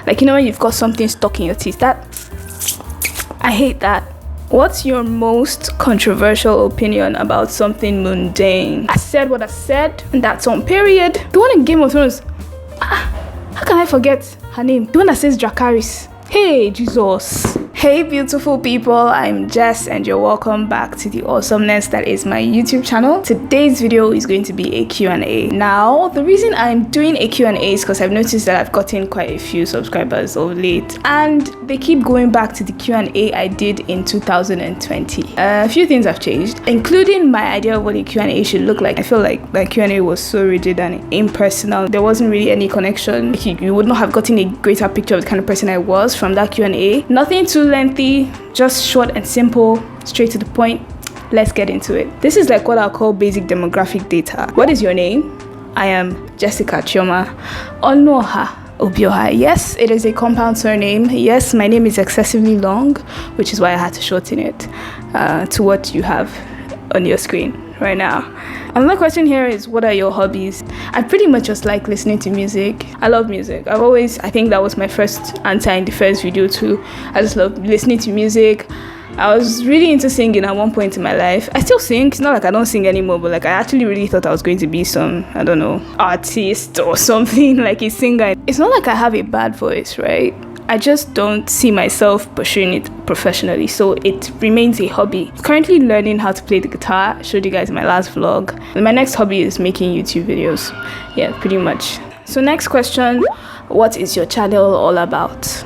Like, when you've got something stuck in your teeth. I hate that. What's your most controversial opinion about something mundane? I said what I said, and that's on period. The one in Game of Thrones, how can I forget her name? The one that says Dracarys. Hey, Jesus. Hey, beautiful people, I'm Jess, and you're welcome back to the awesomeness that is my YouTube channel. Today's video is going to be a Q&A. Now, the reason I'm doing a Q&A is because I've noticed that I've gotten quite a few subscribers of late, and they keep going back to the Q&A I did in 2020. A few things have changed, including my idea of what a Q&A should look like. I feel like my Q&A was so rigid and impersonal. There wasn't really any connection. You would not have gotten a greater picture of the kind of person I was from that Q&A. Nothing too lengthy, just short and simple, straight to the point. Let's get into it. This is like what I'll call basic demographic data. What is your name? I am Jessica Chioma Onoha Obioha. Yes, it is a compound surname. Yes, my name is excessively long, which is why I had to shorten it to what you have on your screen right now. Another question here is, what are your hobbies? I pretty much just like listening to music. I love music. I think that was my first answer in the first video too. I just love listening to music. I was really into singing at one point in my life. I still sing. It's not like I don't sing anymore, but like I actually really thought I was going to be some, I don't know, artist or something, like a singer. It's not like I have a bad voice, right? I just don't see myself pursuing it professionally, so it remains a hobby. Currently learning how to play the guitar. I showed you guys in my last vlog. And my next hobby is making YouTube videos. Yeah, pretty much. So next question, what is your channel all about?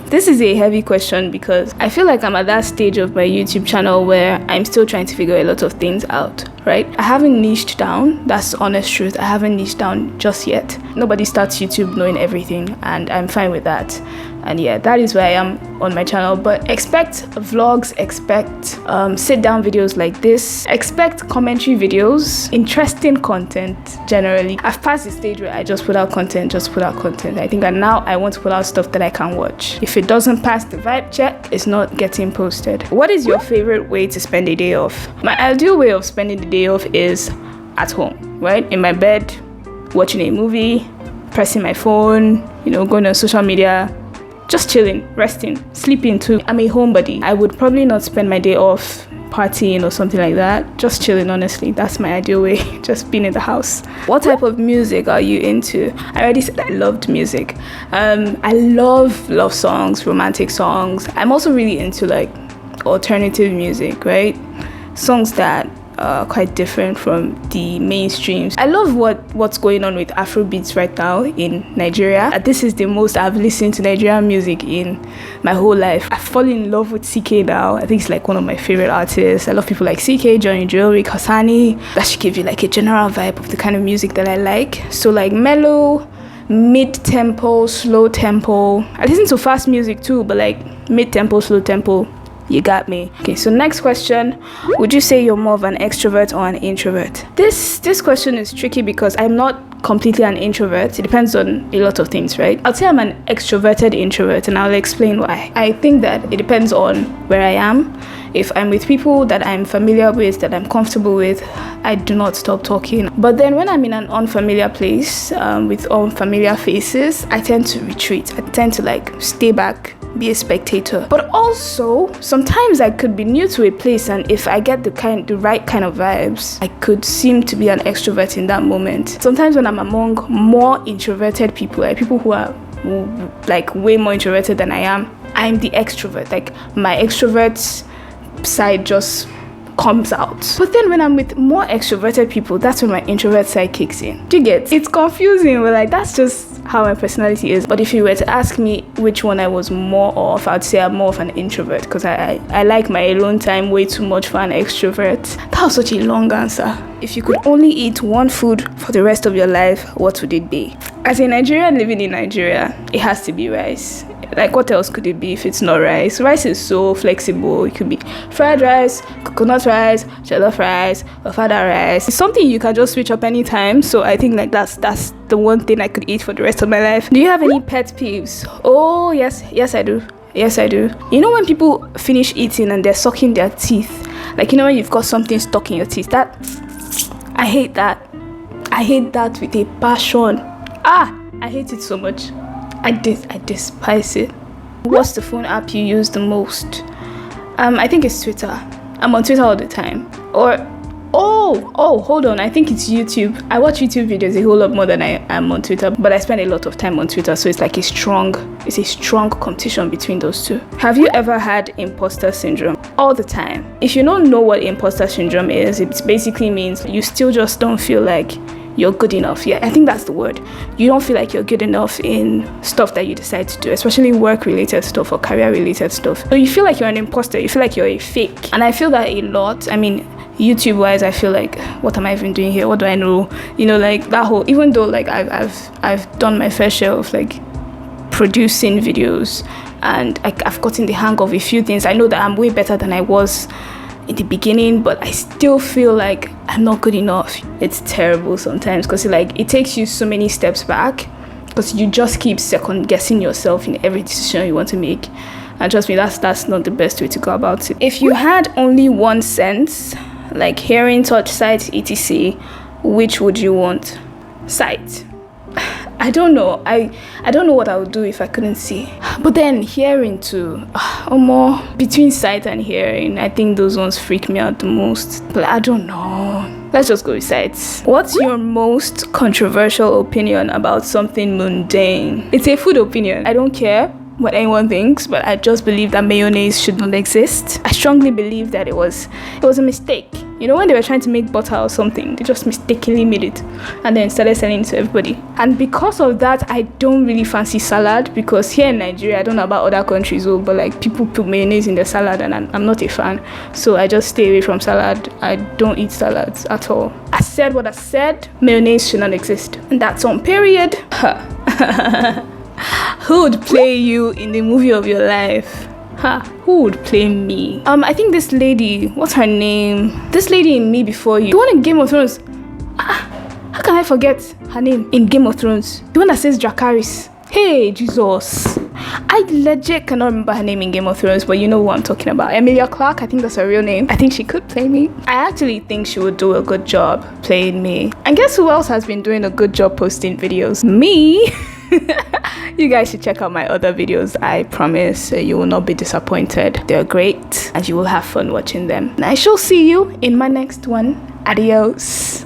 This is a heavy question because I feel like I'm at that stage of my YouTube channel where I'm still trying to figure a lot of things out, right? I haven't niched down. That's the honest truth. I haven't niched down just yet. Nobody starts YouTube knowing everything, and I'm fine with that. And yeah, that is where I am on my channel. But expect vlogs, expect sit-down videos like this, expect commentary videos, interesting content generally. I've passed the stage where I just put out content. I think that now I want to put out stuff that I can watch. If it doesn't pass the vibe check, it's not getting posted. What is your favorite way to spend a day off? My ideal way of spending the day off is at home, right? In my bed, watching a movie, pressing my phone, going on social media, just chilling, resting, sleeping too. I'm a homebody. I would probably not spend my day off partying or something like that. Just chilling, honestly. That's my ideal way, just being in the house. What type of music are you into? I already said I loved music. I love love songs, romantic songs. I'm also really into like alternative music, right? Songs that quite different from the mainstreams. I love what's going on with Afrobeats right now in Nigeria. This is the most I've listened to Nigerian music in my whole life. I fall in love with CK now. I think it's like one of my favorite artists. I love people like CK, Johnny Jewelry, Kasani. That should give you like a general vibe of the kind of music that I like. So like mellow, mid-tempo, slow tempo. I listen to fast music too, but like mid-tempo, slow tempo. You got me. Okay, so next question. Would you say you're more of an extrovert or an introvert? This question is tricky because I'm not completely an introvert. It depends on a lot of things, right? I'll say I'm an extroverted introvert, and I'll explain why. I think that it depends on where I am. If I'm with people that I'm familiar with, that I'm comfortable with, I do not stop talking. But then when I'm in an unfamiliar place with unfamiliar faces, I tend to retreat. I tend to like stay back, be a spectator. But also sometimes I could be new to a place, and if I get the right kind of vibes, I could seem to be an extrovert in that moment. Sometimes when I'm among more introverted people, like people who are like way more introverted than I am, I'm the extrovert. Like my extrovert side just comes out. But then when I'm with more extroverted people, that's when my introvert side kicks in. Do you get? It's confusing, but like that's just how my personality is. But if you were to ask me which one I was more of, I'd say I'm more of an introvert because I like my alone time way too much for an extrovert. That was such a long answer. If you could only eat one food for the rest of your life, what would it be? As a Nigerian living in Nigeria, it has to be rice. Like what else could it be if it's not rice? Rice is so flexible. It could be fried rice, coconut rice, jollof rice, ofada rice. It's something you can just switch up anytime. So I think like that's the one thing I could eat for the rest of my life. Do you have any pet peeves? Oh yes I do. Yes I do. You know when people finish eating and they're sucking their teeth? Like when you've got something stuck in your teeth? I hate that. I hate that with a passion. I hate it so much. I despise it. What's the phone app you use the most? I think it's Twitter. I'm on Twitter all the time. Or hold on, I think it's YouTube. I watch YouTube videos a whole lot more than I am on Twitter, but I spend a lot of time on Twitter, so it's like a strong competition between those two. Have you ever had imposter syndrome? All the time. If you don't know what imposter syndrome is, it basically means you still just don't feel like you're good enough. Yeah, I think that's the word. You don't feel like you're good enough in stuff that you decide to do, especially work-related stuff or career-related stuff. So you feel like you're an imposter. You feel like you're a fake. And I feel that a lot. I mean, YouTube-wise, I feel like, what am I even doing here? What do I know? You know, like that whole. Even though like I've done my fair share of like producing videos, and I've gotten the hang of a few things. I know that I'm way better than I was in the beginning, but I still feel like I'm not good enough. It's terrible sometimes because it takes you so many steps back because you just keep second guessing yourself in every decision you want to make. And trust me, that's not the best way to go about it. If you had only one sense, like hearing, touch, sight, etc., which would you want? Sight. I don't know. I don't know what I would do if I couldn't see. But then hearing too. Or more between sight and hearing, I think those ones freak me out the most. But I don't know. Let's just go with sight. What's your most controversial opinion about something mundane? It's a food opinion. I don't care what anyone thinks, but I just believe that mayonnaise should not exist. I strongly believe that it was a mistake. You know, when they were trying to make butter or something, they just mistakenly made it and then started selling it to everybody. And because of that, I don't really fancy salad, because here in Nigeria, I don't know about other countries, but like people put mayonnaise in their salad and I'm not a fan. So I just stay away from salad. I don't eat salads at all. I said what I said. Mayonnaise should not exist. And that's on period. Who would play you in the movie of your life? Who would play me? I think this lady, what's her name? This lady in Me Before You. The one in Game of Thrones. How can I forget her name in Game of Thrones? The one that says Dracarys. Hey, Jesus. I legit cannot remember her name in Game of Thrones, but you know who I'm talking about. Emilia Clarke, I think that's her real name. I think she could play me. I actually think she would do a good job playing me. And guess who else has been doing a good job posting videos? Me. You guys should check out my other videos. I promise you will not be disappointed. They're great and you will have fun watching them. And I shall see you in my next one. Adios.